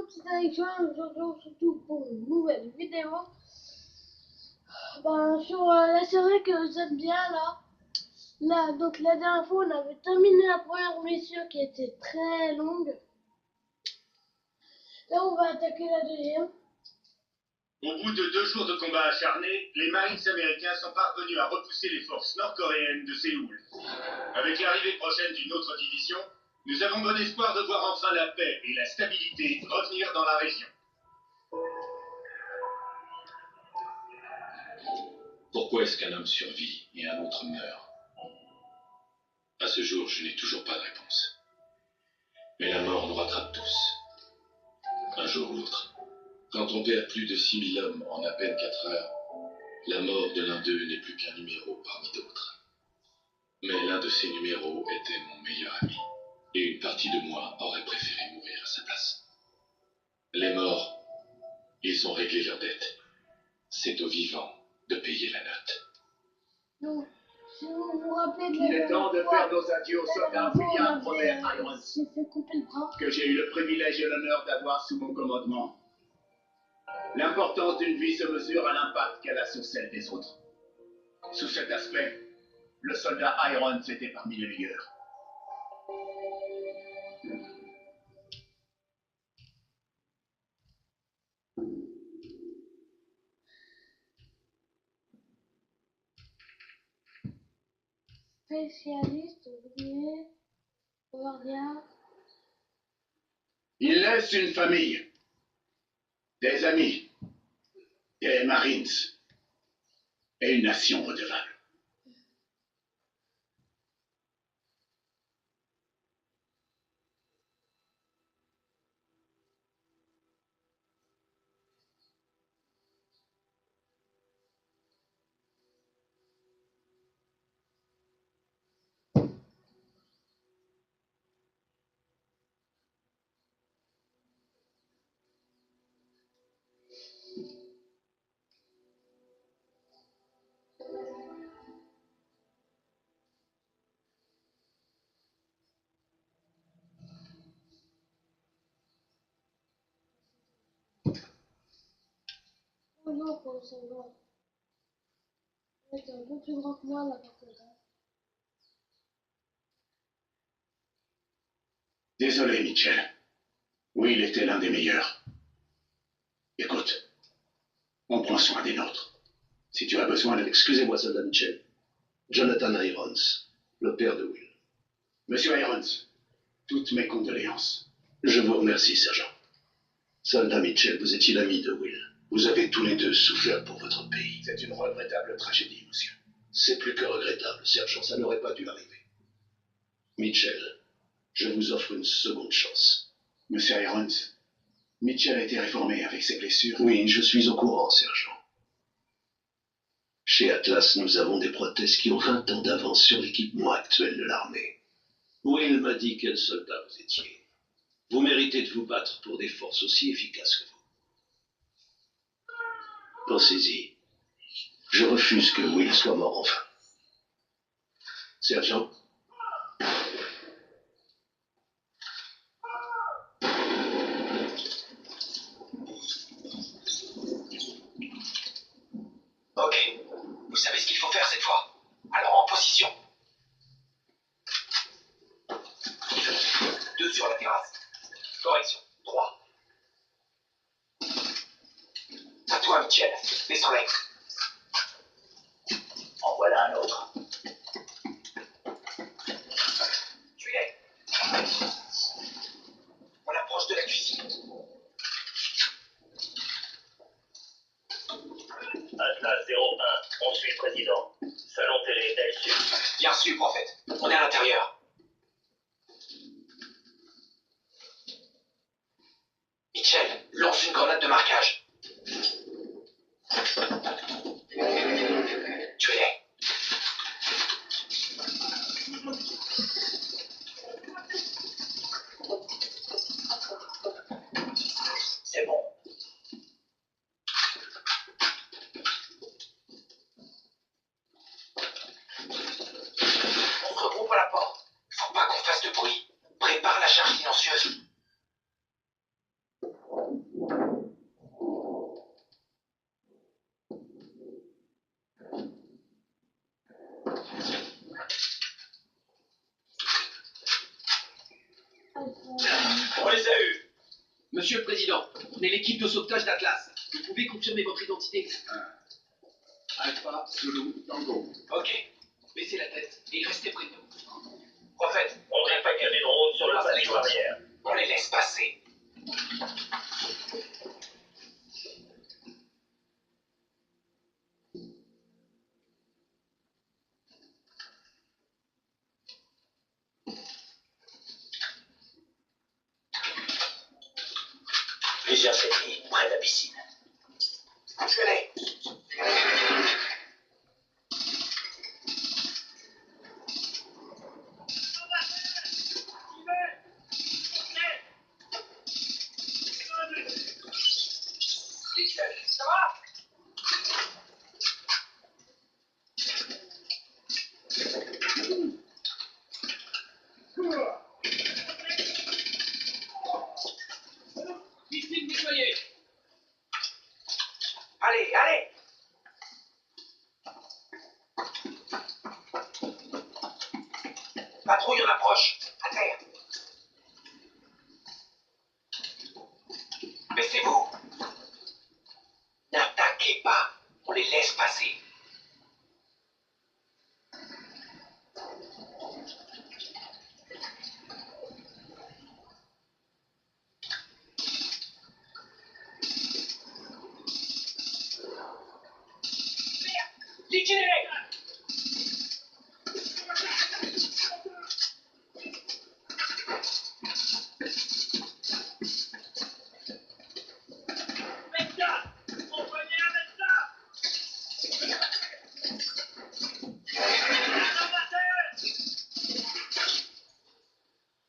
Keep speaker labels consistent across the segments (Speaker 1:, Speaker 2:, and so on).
Speaker 1: petite addiction, surtout pour une nouvelle vidéo. Sur la série que j'aime bien là, donc la dernière fois on avait terminé la première mission qui était très longue. Là on va attaquer la deuxième.
Speaker 2: Au bout de 2 jours de combats acharnés, les Marines américains sont parvenus à repousser les forces nord-coréennes de Séoul. Avec l'arrivée prochaine d'une autre division, nous avons bon espoir de voir enfin la paix et la stabilité revenir dans la région.
Speaker 3: Pourquoi est-ce qu'un homme survit et un autre meurt? À ce jour, je n'ai toujours pas de réponse. Mais la mort nous rattrape tous, un jour ou l'autre. Quand on perd plus de 6000 hommes en à peine 4 heures, la mort de l'un d'eux n'est plus qu'un numéro parmi d'autres. Mais l'un de ces numéros était mon meilleur ami, et une partie de moi aurait préféré mourir à sa place. Les morts, ils ont réglé leurs dettes. C'est aux vivants de payer la note.
Speaker 1: Donc, si vous vous rappelez de
Speaker 2: Il est temps de faire nos adieux au soldat William Robert Irons,
Speaker 1: j'ai fait couper le bras.
Speaker 2: que j'ai eu le privilège et l'honneur d'avoir sous mon commandement. L'importance d'une vie se mesure à l'impact qu'elle a sur celle des autres. Sous cet aspect, le soldat Irons était parmi les meilleurs.
Speaker 1: Spécialiste, ouvrier, guardia.
Speaker 2: Il laisse une famille, des amis, des Marines et une nation redevable.
Speaker 1: Bonjour, comment ça va? C'est un peu plus grand que moi là par contre.
Speaker 2: Désolé, Mitchell. Oui, il était l'un des meilleurs. Écoute, on prend soin des nôtres. Si tu as besoin de...
Speaker 4: Excusez-moi, soldat Mitchell. Jonathan Irons, le père de Will.
Speaker 2: Monsieur Irons, toutes mes condoléances.
Speaker 4: Je vous remercie, sergent. Soldat Mitchell, vous étiez l'ami de Will. Vous avez tous les deux souffert pour votre pays.
Speaker 2: C'est une regrettable tragédie, monsieur.
Speaker 4: C'est plus que regrettable, sergent. Ça n'aurait pas dû arriver. Mitchell, je vous offre une seconde chance.
Speaker 2: Monsieur Irons, Mitchell a été réformé avec ses blessures.
Speaker 4: Oui, je suis au courant, sergent. Chez Atlas, nous avons des prothèses qui ont 20 ans d'avance sur l'équipement actuel de l'armée. Will m'a dit quel soldat vous étiez. Vous méritez de vous battre pour des forces aussi efficaces que vous. Pensez-y. Je refuse que Will soit mort enfin. Sergent?
Speaker 5: Ok, vous savez ce qu'il faut faire cette fois. Alors en position. 2 sur la terrasse. Correction. 3. À toi, Mitchell. Descends-les. En voilà un autre. Suis-les. On approche de la cuisine.
Speaker 6: Atlas 01, on suit le président. Salon télé L-Sud.
Speaker 5: Bien su, prophète. On est à l'intérieur. Mitchell, lance une grenade de marquage. Tuez-les. C'est bon. On se regroupe à la porte. Faut pas qu'on fasse de bruit. Prépare la charge silencieuse. Monsieur le Président, on est l'équipe de sauvetage d'Atlas. Vous pouvez confirmer votre identité?
Speaker 4: Alpha, Zulu, Tango.
Speaker 5: Ok. Baissez la tête et restez près de nous. Prophète,
Speaker 6: On défecte des drones sur le pavillon arrière.
Speaker 5: on les laisse passer.
Speaker 6: Plusieurs ennemis près de la piscine.
Speaker 5: Tuez-les. Ça va? Piscine nettoyée. Allez, allez. Patrouille en approche. À terre. Baissez-vous. N'attaquez pas. On les laisse passer. Liquidez-les.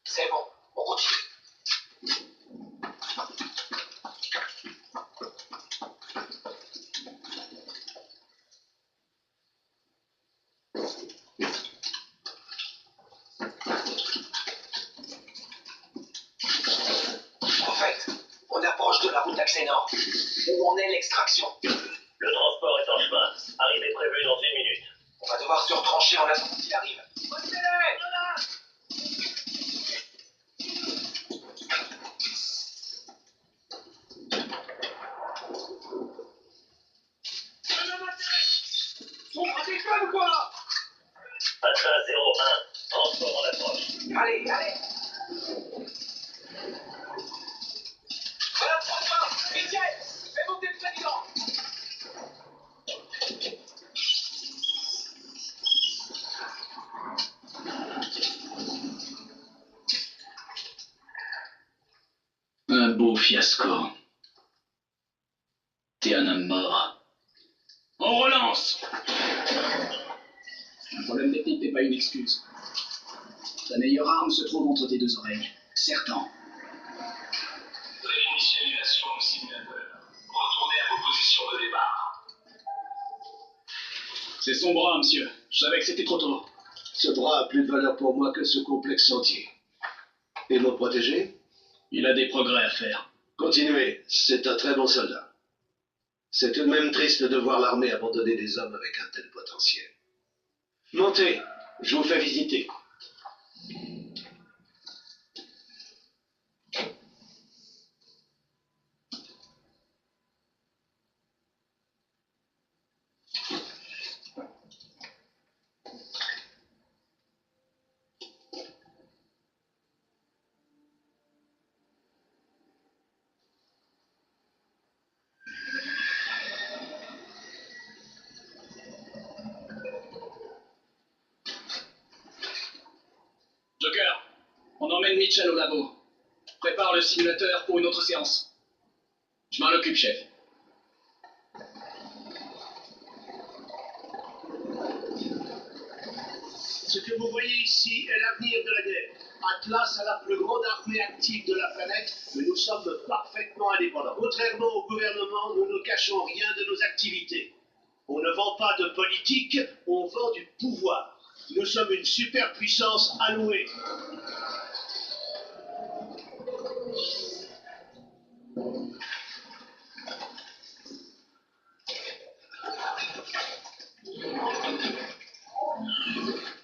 Speaker 5: C'est bon, on continue. En fait, on approche de la route d'accès nord, où en est l'extraction.
Speaker 6: Le transport est en chemin. Arrivée prévue dans 1 minute.
Speaker 5: On va devoir se retrancher en attendant qu'il arrive. Retenez-les! On prend des connes ou quoi?
Speaker 6: Atlas 01, transport en approche.
Speaker 5: Allez, allez! Madame François, Michel, fais monter le président!
Speaker 7: Un beau fiasco. T'es un homme mort. On relance!
Speaker 8: Un problème technique n'est pas une excuse. Ta meilleure arme se trouve entre tes deux oreilles. Serpent.
Speaker 3: Réinitialisation du simulateur. Retournez à vos positions de départ.
Speaker 8: C'est son bras, monsieur. Je savais que c'était trop tôt.
Speaker 4: Ce bras a plus de valeur pour moi que ce complexe entier. Et mon protégé?
Speaker 8: Il a des progrès à faire.
Speaker 4: Continuez, c'est un très bon soldat. C'est tout de même triste de voir l'armée abandonner des hommes avec un tel potentiel. Montez, je vous fais visiter.
Speaker 8: Joker, on emmène Mitchell au labo. Prépare le simulateur pour une autre séance. Je m'en occupe, chef.
Speaker 4: Ce que vous voyez ici est l'avenir de la guerre. Atlas a la plus grande armée active de la planète, mais nous sommes parfaitement indépendants. Contrairement au gouvernement, nous ne cachons rien de nos activités. On ne vend pas de politique, on vend du pouvoir. Nous sommes une superpuissance allouée.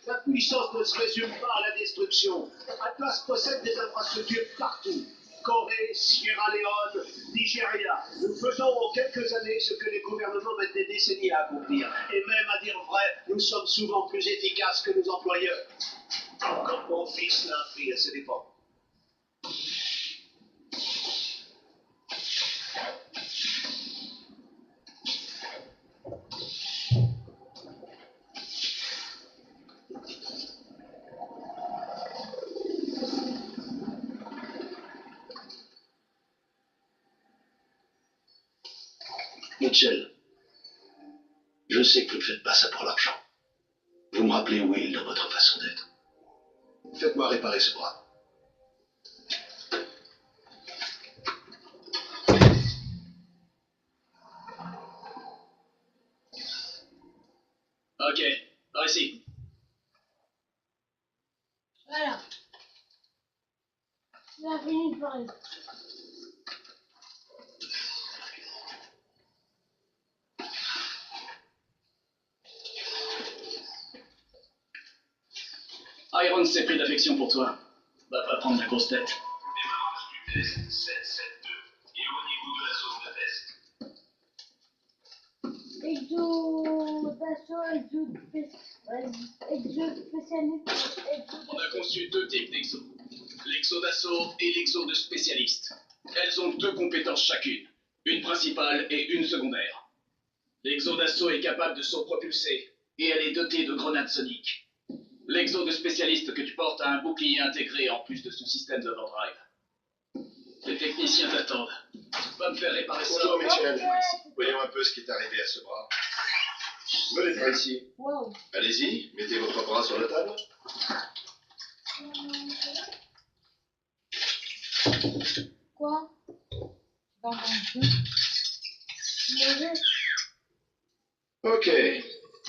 Speaker 4: La puissance ne se résume pas à la destruction. Atlas possède des infrastructures partout. Corée, Sierra Leone, Nigeria. Nous faisons en quelques années ce que les gouvernements mettent des décennies à accomplir. Et même, à dire vrai, nous sommes souvent plus efficaces que nos employeurs. Comme mon fils l'a appris à ses dépens.
Speaker 5: Mitchell, je sais que vous ne faites pas ça pour l'argent. Vous me rappelez Will dans votre façon d'être. Faites-moi réparer ce bras.
Speaker 8: Ok, par ici.
Speaker 1: Voilà. Il a fini de parler.
Speaker 8: Iron s'est pris d'affection pour toi. Va pas prendre la grosse tête.
Speaker 3: Démarrage du test 772. Éloignez-vous de la zone de test.
Speaker 1: Exo-spécialiste.
Speaker 8: On a conçu deux types d'exos. L'exo d'assaut et l'exo de spécialiste. Elles ont deux compétences chacune. Une principale et une secondaire. L'exo d'assaut est capable de s'autopropulser et elle est dotée de grenades soniques. L'exo de spécialiste que tu portes a un bouclier intégré en plus de son système d'overdrive. Les techniciens t'attendent. Va me faire réparer ça.
Speaker 9: Bonjour Mitchell.
Speaker 1: Ok.
Speaker 9: Voyons un peu ce qui est arrivé à ce bras. Venez par ici.
Speaker 1: Wow.
Speaker 9: Allez-y, mettez votre bras sur la table.
Speaker 1: Quoi? Manger.
Speaker 9: Ok,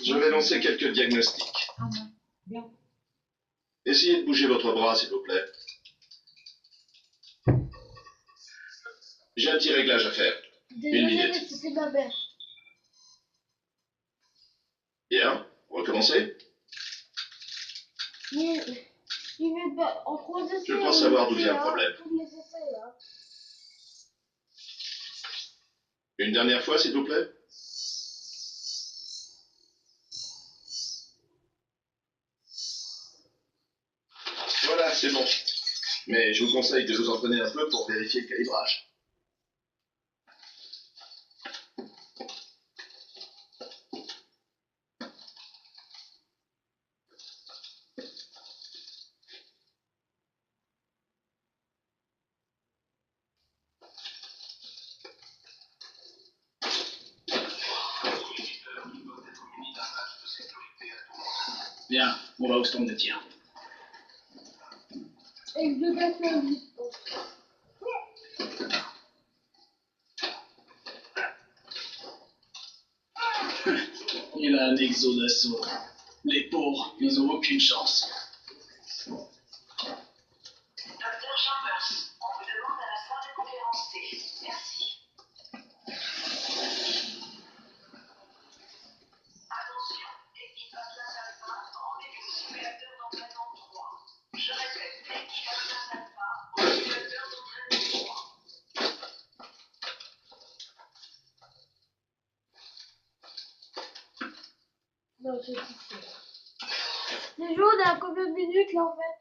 Speaker 9: je vais lancer quelques diagnostics. Essayez de bouger votre bras, s'il vous plaît. J'ai un petit réglage à faire.
Speaker 1: Désolé,
Speaker 9: minute.
Speaker 1: mais c'était ma mère.
Speaker 9: Bien, recommencez.
Speaker 1: Mais il veut pas. En 3 essais.
Speaker 9: Je pense savoir d'où vient le
Speaker 1: hein,
Speaker 9: problème.
Speaker 1: tous les essais, là.
Speaker 9: Une dernière fois, s'il vous plaît. Voilà, c'est bon. Mais je vous conseille de vous entraîner un peu pour vérifier le calibrage.
Speaker 8: Bien, on va au stand de tir.
Speaker 1: Exo-spécialiste.
Speaker 8: Il a un exo d'assaut. Les pauvres, ils ont aucune chance.
Speaker 10: Docteur Chambers, on vous demande à la salle de conférence C. Merci. Attention, équipe Atlas Alpha, rendez-vous au simulateur d'entraînement 3. Je répète, équipe Atlas Alpha, au simulateur d'entraînement 3.
Speaker 1: Non, c'est tout. Les jours, on est à combien de minutes, là, en fait?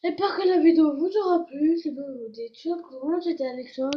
Speaker 1: J'espère que la vidéo vous aura plu. C'est bon, vous dites comment j'étais avec toi.